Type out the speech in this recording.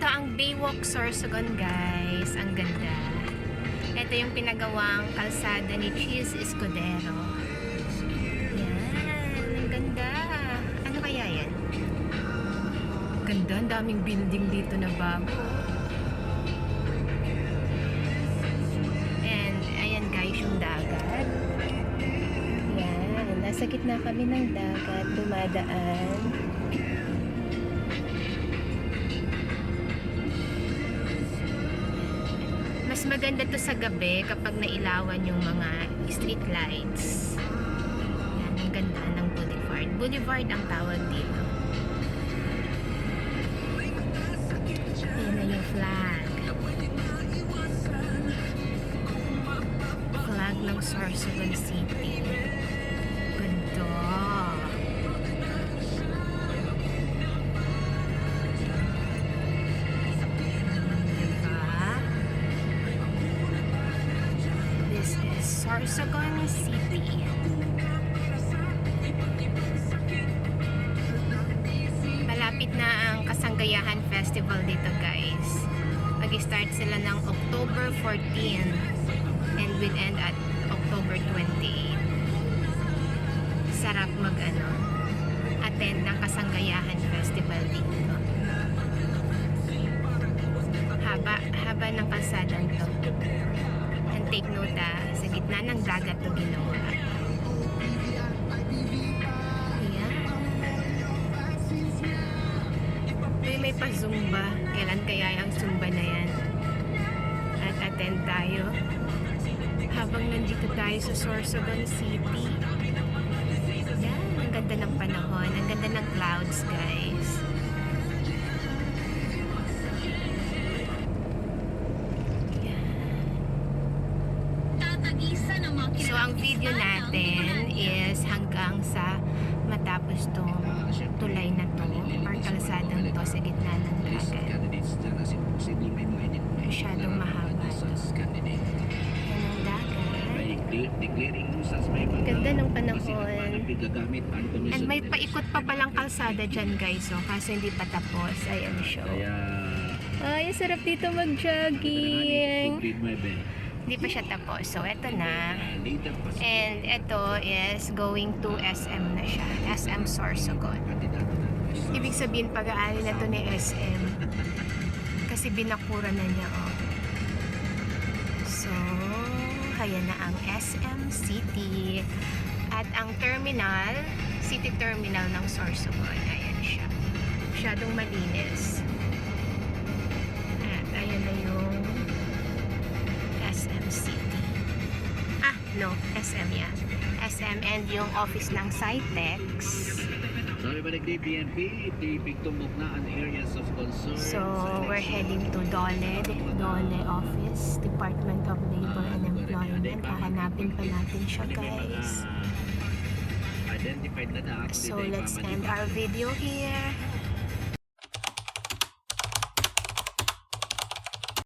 Ito ang Baywalk Sorsogon, guys. Ang ganda. Ito yung pinagawang kalsada ni Cheese Escudero. Yan. Ang ganda. Ano kaya yan? Ganda. Ang daming building dito na bago. And ayan guys, yung dagat. Yan. Nasa gitna kami ng dagat. Dumadaan. Mas maganda to sa gabi kapag nailawan yung mga street lights. Yan, ang ganda ng boulevard. Boulevard ang tawag dito. Ayan na yung flag. Flag ng Sorsogon City. Ganda. Sorsogon City. Malapit na ang Kasanggayahan Festival dito, guys. Mag-start sila ng October 14 and will end at October 28. Sarap attend ng Kasanggayahan Festival dito. Haba ng kalsadang to. And take note, sa gitna ng dagat to ginawa. Ayan. May pa-zumba. Kailan kaya ang zumba na yan? At attend tayo. Habang nandito tayo sa Sorsogon City. Ayan. Ang ganda ng panahon. Ang ganda ng clouds, guys. So, ang video natin is hanggang sa matapos tong tulay na to or kalsadang to sa gitna ng dagat. Masyadong mahaba to. Yan ang dagat. Ganda ng panahon. And may paikot pa palang kalsada dyan, guys. So, kaso hindi pa tapos. Ayan siya. Ay, sarap dito mag-jogging. Hindi pa siya tapos. So, eto na. And ito is going to SM na siya. SM Sorsogon. Ibig sabihin, pag-aari na to ni SM. Kasi binakura na niya, oh. So, ayan na ang SM City. At ang terminal, city terminal ng Sorsogon. Ayan siya. Masyadong malinis. At ayan na yung SM City. No, SM yan. SM and yung office ng Cytex. So, we're heading to Dole office, Department of Labor and Employment. Hahanapin pa natin siya, guys. So, let's end our video here.